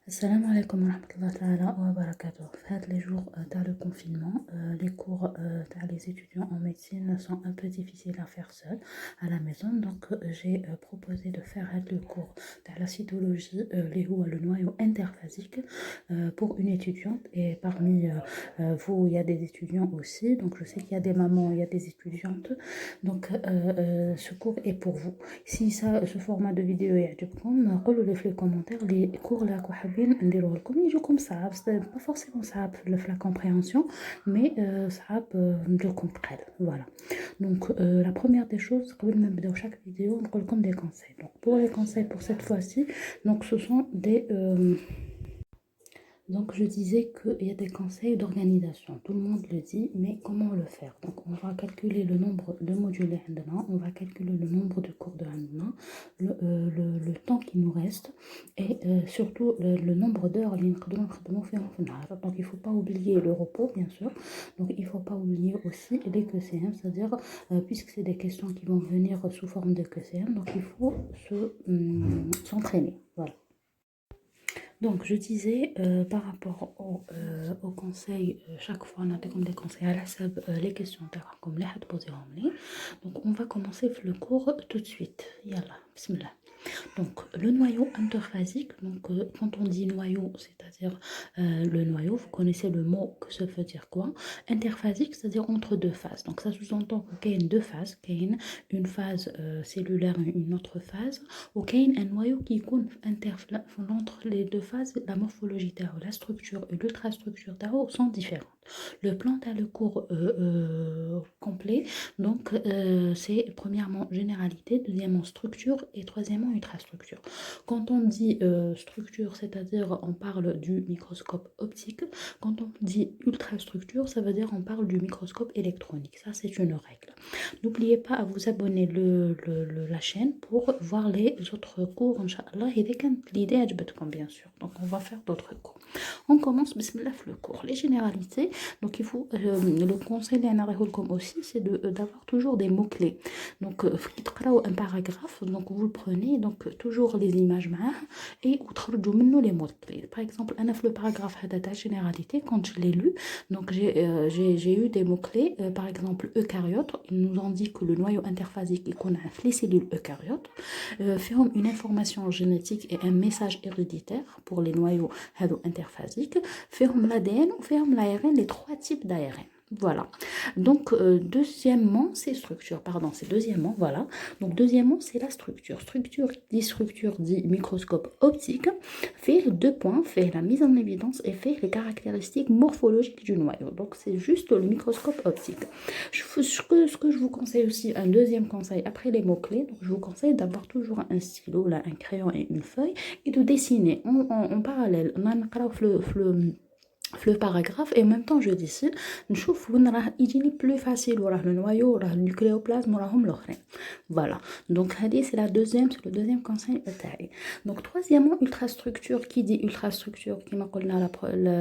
Assalamu alaikum wa rahmatullahi ta'ala wa barakatuh. Fait les jours dans le confinement, les cours dans les étudiants en médecine sont un peu difficiles à faire seul à la maison. Donc, j'ai proposé de faire le cours dans la cytologie, le noyau interphasique pour une étudiante. Et parmi vous, il y a des étudiants aussi. Donc, je sais qu'il y a des mamans, il y a des étudiantes. Donc, ce cours est pour vous. Si ça, ce format de vidéo est يعجبكم قولوا في les commentaires les cours là حابين نديروه لكم يجوكم صعاب pas forcément صعاب في la compréhension mais صعاب نديركم ثقيل voilà donc la première des choses قبل ما نبداو chaque vidéo نقول لكم des conseils donc pour les conseils pour cette fois-ci donc ce sont des donc, je disais qu'il y a des conseils d'organisation. Tout le monde le dit, mais comment le faire? Donc, on va calculer le nombre de modules maintenant, on va calculer le nombre de cours de maintenant, le temps qui nous reste et surtout le nombre d'heures. Donc, il ne faut pas oublier le repos, bien sûr. Donc, il ne faut pas oublier aussi les QCM, c'est-à-dire, puisque c'est des questions qui vont venir sous forme de QCM, donc il faut s'entraîner. Voilà. Donc, je disais par rapport aux conseils, chaque fois on a comme des conseils à la sab, les questions comme les donc, on va commencer le cours tout de suite. Yallah, bismillah. Donc, le noyau interphasique, donc quand on dit noyau, c'est-à-dire le noyau, vous connaissez le mot que ça veut dire quoi? Interphasique, c'est-à-dire entre deux phases. Donc, ça sous-entend qu'il y a deux phases, qu'il y a une phase cellulaire et une autre phase, ou qu'il y a un noyau qui compte entre les deux phases, la morphologie, la structure et l'ultrastructure sont différentes. Le plan a le cours complet, donc c'est premièrement généralité, deuxièmement structure et troisièmement ultrastructure. Quand on dit structure, c'est-à-dire on parle du microscope optique, quand on dit ultrastructure, ça veut dire on parle du microscope électronique. Ça, c'est une règle. N'oubliez pas à vous abonner la chaîne pour voir les autres cours, Inch'Allah, et dès que l'idée est bien sûr. Donc, on va faire d'autres cours. On commence, bismillah, le cours. Les généralités, donc il faut, le conseil comme aussi, c'est d'avoir toujours des mots-clés. Donc, un paragraphe, donc vous le prenez, donc toujours les images et vous traduisez les mots-clés. Par exemple, le paragraphe de généralité, quand je l'ai lu, donc j'ai eu des mots-clés, par exemple, eucaryote, ils nous ont dit que le noyau interphasique est qu'on a les cellules eucaryotes, fait une information génétique et un message héréditaire pour les noyaux interphasiques, fait l'ADN ou fait l'ARN, les trois types d'ARN. Voilà. Donc, deuxièmement, c'est structure. Pardon, c'est deuxièmement, voilà. Donc, deuxièmement, c'est la structure. Structure dit microscope optique, fait deux points, fait la mise en évidence et fait les caractéristiques morphologiques du noyau. Donc, c'est juste le microscope optique. Ce que je vous conseille aussi, un deuxième conseil, après les mots-clés, donc je vous conseille d'avoir toujours un stylo, là, un crayon et une feuille, et de dessiner en parallèle. On a le paragraphe et en même temps je dessine نشوف وين راه يجيني plus facile وراه le noyau وراه النيوكليوبلازم وراهم الاخرين voilà donc c'est le deuxième conseil تاعي donc troisièmement ultrastructure qui dit ultrastructure كما قلنا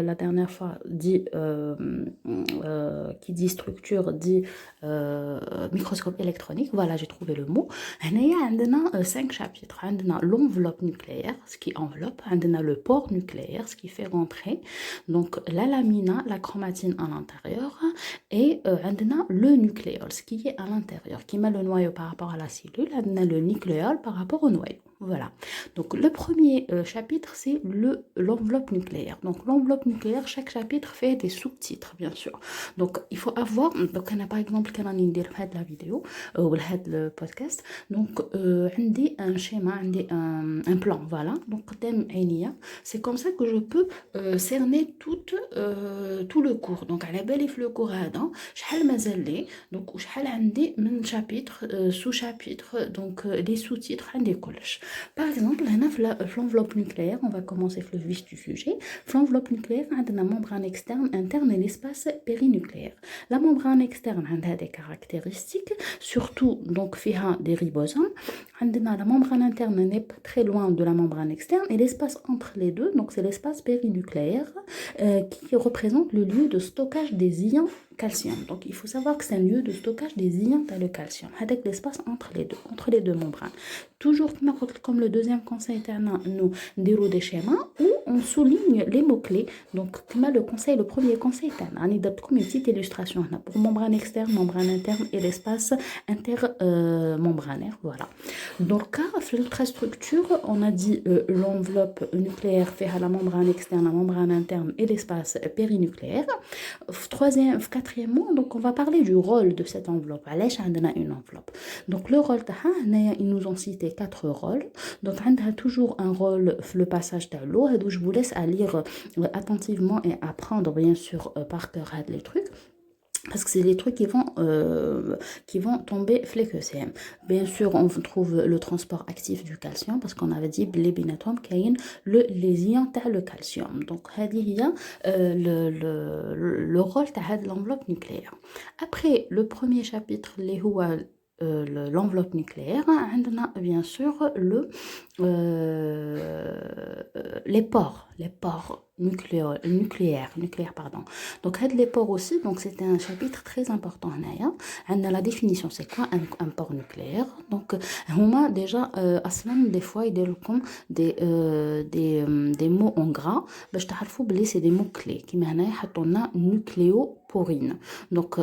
la dernière fois dit qui dit structure dit microscope électronique voilà j'ai trouvé le mot هنايا عندنا 5 chapitres عندنا l'enveloppe nucléaire ce qui enveloppe عندنا le port nucléaire ce qui fait rentrer donc la lamina, la chromatine à l'intérieur et le nucléole, ce qui est à l'intérieur, qui met le noyau par rapport à la cellule, le nucléole par rapport au noyau. Voilà. Donc le premier chapitre, c'est l'enveloppe nucléaire. Donc l'enveloppe nucléaire, chaque chapitre fait des sous-titres, bien sûr. Donc il faut avoir, donc on a par exemple quand on dit la vidéo ou le podcast, donc on dit un schéma, on dit un plan, voilà. Donc c'est comme ça que je peux cerner tout le cours. Donc à la belle le cours هذا شحال مازال لي donc وشحال عندي من chapitre sous-chapitre donc les sous-titres عندي كلش. Par exemple, l'enveloppe nucléaire, on va commencer le vif du sujet. L'enveloppe nucléaire a une membrane externe, interne et l'espace périnucléaire. La membrane externe a des caractéristiques, surtout donc des ribosomes. La membrane interne n'est pas très loin de la membrane externe et l'espace entre les deux, donc c'est l'espace périnucléaire qui représente le lieu de stockage des ions calcium. Donc il faut savoir que c'est un lieu de stockage des ions le calcium, avec l'espace entre les deux membranes. Toujours comme le deuxième conseil, nous déroulons des schémas où on souligne les mots-clés. Donc, comme le conseil, le premier conseil, on a une petite illustration là, pour membrane externe, membrane interne et l'espace intermembranaire. Voilà. Donc, notre structure, on a dit l'enveloppe nucléaire fait à la membrane externe, la membrane interne et l'espace périnucléaire. Quatrièmement, donc on va parler du rôle de cette enveloppe. Allez, on a une enveloppe. Donc le rôle, ils nous ont cité 4 rôles. Donc on a toujours un rôle le passage de l'eau. Je vous laisse à lire attentivement et apprendre bien sûr par cœur les trucs. Parce que c'est les trucs qui vont tomber fléquecem. Bien sûr, on trouve le transport actif du calcium, parce qu'on avait dit les binatomes kayin les ions le calcium. Donc, il y a le rôle de l'enveloppe nucléaire. Après le premier chapitre, l'enveloppe nucléaire, on a bien sûr les pores nucléaires. Pardon. Donc, les pores aussi, donc c'est un chapitre très important. On a la définition, c'est quoi un pore nucléaire? Donc, on a déjà, des fois, ils donnent des mots en gras. C'est des mots clés. Qui on a nucléoporine. Donc,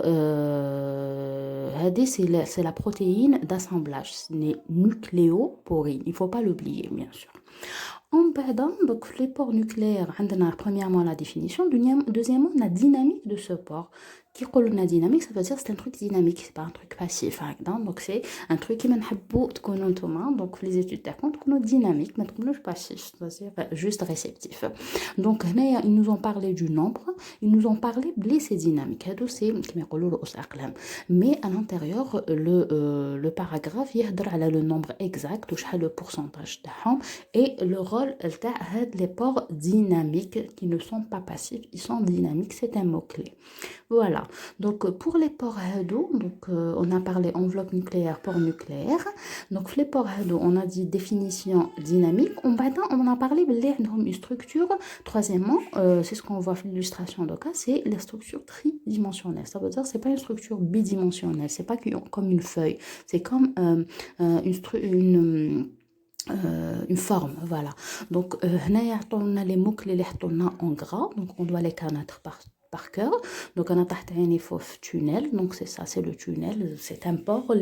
c'est la protéine d'assemblage. C'est nucléoporine. Il ne faut pas l'oublier, bien sûr. En badant, donc les pores nucléaires, on a premièrement la définition, deuxièmement la dynamique de ce pore. Qui dit la dynamique, ça veut dire que c'est un truc dynamique, c'est pas un truc passif. Donc c'est un truc qui m'a donc les études d'account, dynamique, mais passif, c'est-à-dire juste réceptif. Donc ils nous ont parlé du nombre, ils nous ont parlé de ces dynamiques. Mais à l'intérieur, le paragraphe, il y a le nombre exact, le pourcentage et le rôle des pores dynamiques qui ne sont pas passifs, ils sont dynamiques, c'est un mot-clé. Voilà, donc pour les pores d'eau, donc on a parlé enveloppe nucléaire, pore nucléaire. Donc les pores d'eau, on a dit définition dynamique. On a parlé de une structure. Troisièmement, c'est ce qu'on voit dans l'illustration de cas, c'est la structure tridimensionnelle. Ça veut dire que c'est pas une structure bidimensionnelle, c'est pas comme une feuille, c'est comme une forme, voilà. Donc, on a les mots clés en gras, donc on doit les connaître par cœur. Donc, on a un tunnel, donc c'est ça, c'est le tunnel, c'est un port,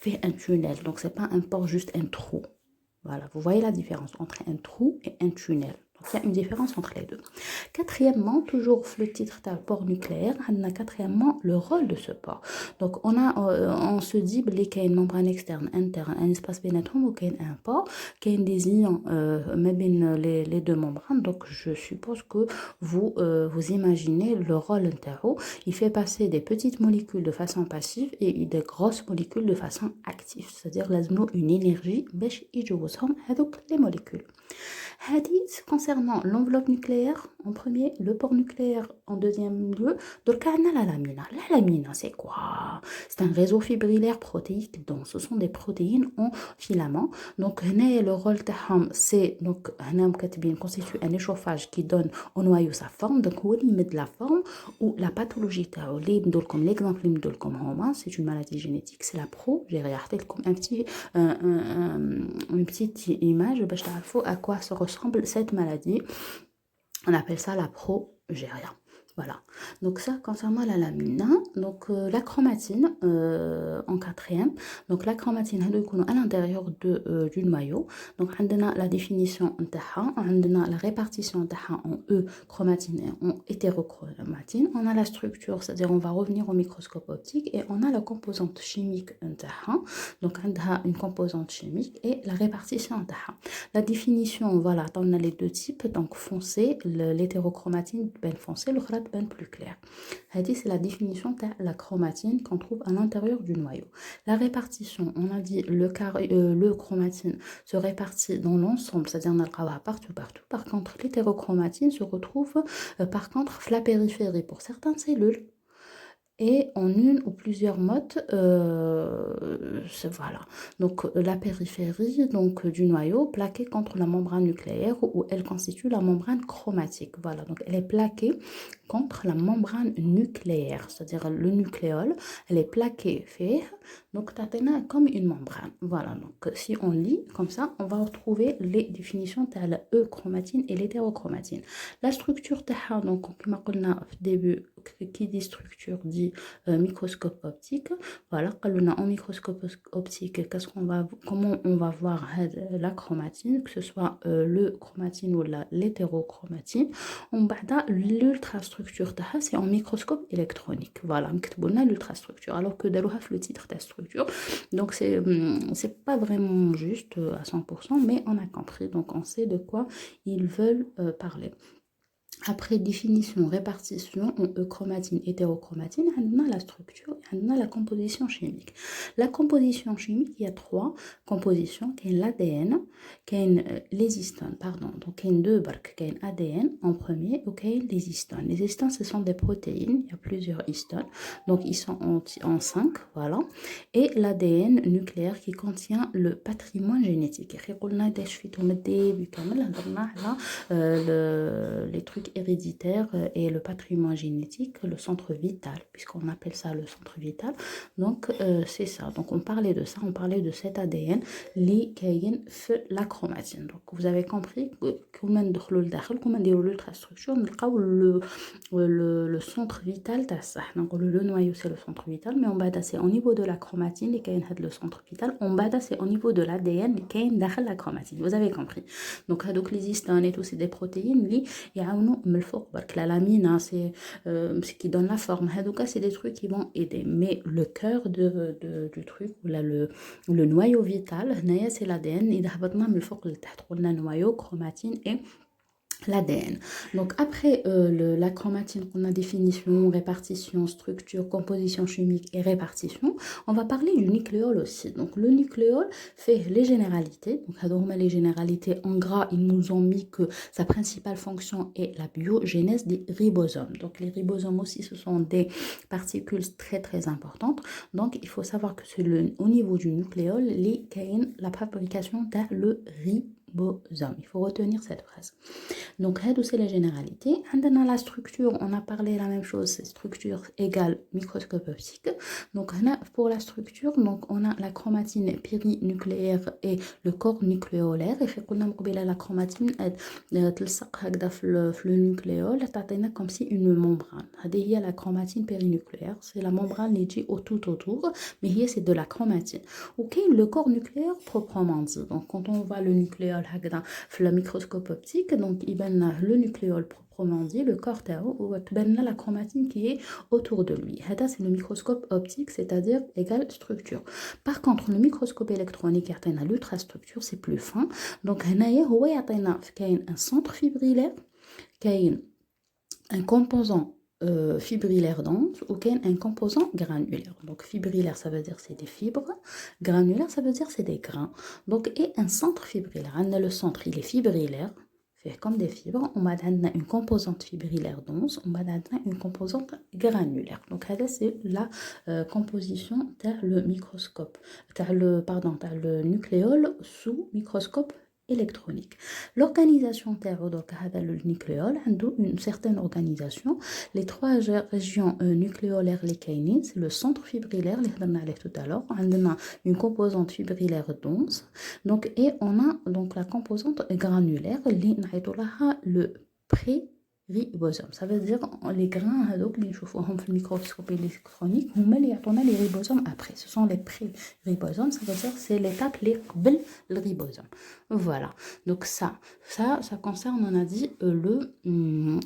fait un tunnel, donc c'est pas un port, juste un trou. Voilà, vous voyez la différence entre un trou et un tunnel. Donc, il y a une différence entre les deux. Quatrièmement, toujours le titre d'un port nucléaire, on a quatrièmement le rôle de ce port. Donc, on se dit qu'il y a une membrane externe, interne, un espace pénétrant ou qu'il y a un port, qu'il y a des ions les deux membranes. Donc, je suppose que vous imaginez le rôle interro. Il fait passer des petites molécules de façon passive et des grosses molécules de façon active. C'est-à-dire une énergie, les molécules. Hadith concernant l'enveloppe nucléaire en premier, le port nucléaire en deuxième lieu. Donc, on a la lamina. La lamina, c'est quoi? C'est un réseau fibrillaire protéique dense. Ce sont des protéines en filament. Donc, le rôle de c'est donc constitue un échauffage qui donne au noyau sa forme. Donc, on met de la forme ou la pathologie. Comme l'exemple, c'est une maladie génétique, c'est la j'ai regardé comme une petite image à quoi se ressemble cette maladie. On appelle ça la progéria. Voilà, donc ça concernant la lamina, donc la chromatine en quatrième, donc la chromatine à l'intérieur du noyau, donc on a la définition on a la répartition en E chromatine et en hétérochromatine, on a la structure, c'est-à-dire on va revenir au microscope optique et on a la composante chimique donc on a une composante chimique et la répartition la définition, voilà, on a les deux types, donc foncé, l'hétérochromatine ben foncé, le ben plus clair. C'est la définition de la chromatine qu'on trouve à l'intérieur du noyau. La répartition, on a dit le chromatine se répartit dans l'ensemble, c'est-à-dire on a partout. Par contre, l'hétérochromatine se retrouve par contre la périphérie pour certaines cellules et en une ou plusieurs modes, voilà. Donc la périphérie donc, du noyau plaquée contre la membrane nucléaire où elle constitue la membrane chromatique. Voilà, donc elle est plaquée contre la membrane nucléaire, c'est-à-dire le nucléole, elle est plaquée fait, donc t'as comme une membrane. Voilà, donc si on lit comme ça, on va retrouver les définitions de la euchromatine et l'hétérochromatine. La structure donc comme on a au début, qui dit structure dit microscope optique. Voilà, on a en microscope optique, comment on va voir la chromatine, que ce soit le chromatine ou l'hétérochromatine. On a l'ultrastructure, c'est en microscope électronique. Voilà, on a l'ultrastructure, alors que dans le titre de structure. Donc, c'est pas vraiment juste à 100%, mais on a compris. Donc, on sait de quoi ils veulent parler. Après définition, répartition en euchromatine, hétérochromatine, on a la structure et on a la composition chimique. La composition chimique, il y a trois compositions, qui est l'ADN, qui est les histones, pardon. Donc, il y a deux barques, qui est ADN en premier, ou qui est les histones. Les histones, ce sont des protéines, il y a plusieurs histones, donc ils sont en 5, voilà. Et l'ADN nucléaire qui contient le patrimoine génétique. Les trucs héréditaires et le patrimoine génétique, le centre vital, puisqu'on appelle ça le centre vital. Donc, c'est ça. Donc, on parlait de ça, on parlait de cet ADN, les kayen fait la chromatine. Donc, vous avez compris comment l'ultrastructure, le centre vital, donc le noyau, c'est le centre vital, mais on bas c'est au niveau de la chromatine, les kayen le centre vital, on bas c'est au niveau de l'ADN, les kayen la chromatine. Vous avez compris. Donc, les histones et tout, c'est des protéines, la lamine, hein, c'est ce qui donne la forme. Donc, c'est des trucs qui vont aider. Mais le cœur du truc, le noyau vital, c'est l'ADN. Il y a le noyau, chromatine et l'ADN. Donc après la chromatine, on a définition, répartition, structure, composition chimique et répartition, on va parler du nucléole aussi. Donc le nucléole fait les généralités. Donc les généralités en gras, ils nous ont mis que sa principale fonction est la biogénèse des ribosomes. Donc les ribosomes aussi, ce sont des particules très très importantes. Donc il faut savoir que c'est au niveau du nucléole, la fabrication de le ribosome. Il faut retenir cette phrase. Donc, c'est la généralité. Dans la structure, on a parlé la même chose, structure égale microscope optique. Donc, pour la structure, donc, on a la chromatine périnucléaire et le corps nucléolaire. Et fait qu'on a la chromatine, le nucléole, comme si une membrane. Il y a la chromatine périnucléaire, c'est la membrane qui est tout autour, mais hier c'est de la chromatine. Ok, le corps nucléaire proprement dit. Donc, quand on voit le nucléole dans le microscope optique, donc il y a le nucléole proprement dit, le corps ou la chromatine qui est autour de lui. C'est le microscope optique, c'est-à-dire égale structure. Par contre, le microscope électronique, il y a l'ultrastructure, c'est plus fin. Donc, il y a un centre fibrillaire, il y a un composant fibrillaire dense ou un composant granulaire. Donc fibrillaire, ça veut dire c'est des fibres, granulaire, ça veut dire c'est des grains. Donc, et un centre fibrillaire, le centre, il est fibrillaire, fait comme des fibres. On va donner une composante fibrillaire dense, on va donner une composante granulaire. Donc, c'est la composition le microscope, le nucléole sous microscope électronique. L'organisation donc le nucléole a une certaine organisation. Les trois régions nucléolaires les kainines, c'est le centre fibrillaire, les on tout à l'heure, on a une composante fibrillaire dense. Donc, et on a donc la composante granulaire, le ribosome. Ça veut dire les grains donc les le microscope électronique on a les ribosomes après. Ce sont les pré-ribosomes, ça veut dire c'est l'étape les bel le ribosome. Voilà. Donc ça concerne, on a dit, le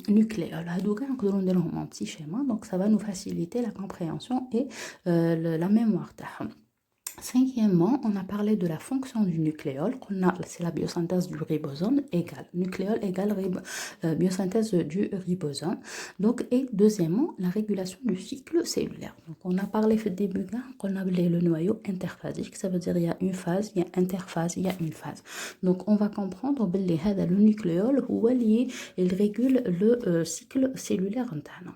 nucléole. Donc on a un petit schéma, donc ça va nous faciliter la compréhension et la mémoire. Cinquièmement, on a parlé de la fonction du nucléole. C'est la biosynthèse du ribosome égale nucléole égale biosynthèse du ribosome. Donc, et deuxièmement, la régulation du cycle cellulaire. Donc, on a parlé au début qu'on appelait le noyau interphasique. Ça veut dire il y a une phase, il y a interphase, il y a une phase. Donc, on va comprendre que le nucléole il régule le cycle cellulaire interne.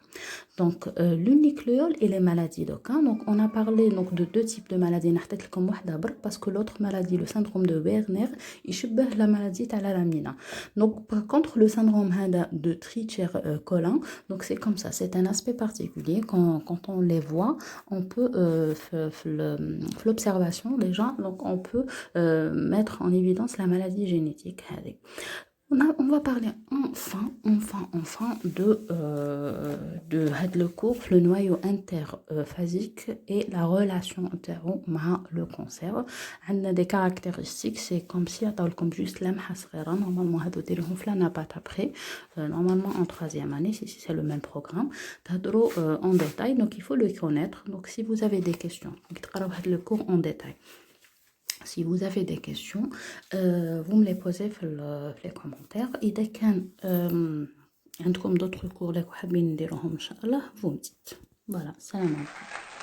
Donc, le nucléole et les maladies. Donc, on a parlé donc, de deux types de maladies. Parce que l'autre maladie, le syndrome de Werner, il شبه la maladie de la lamina. Donc, par contre, le syndrome de Treacher-Collin, donc c'est comme ça, c'est un aspect particulier. Quand on les voit, on peut, l'observation déjà, donc on peut mettre en évidence la maladie génétique. On va parler enfin de le cours, le noyau interphasique et la relation entre le cancer. On a des caractéristiques, c'est comme si, comme juste normalement, on pas après, normalement en troisième année, si c'est le même programme, en détail, donc il faut le connaître. Donc si vous avez des questions, le cours en détail. Si vous avez des questions, vous me les posez dans les commentaires. Et dès qu'il y a d'autres cours, vous me dites. Voilà, salam alaikum.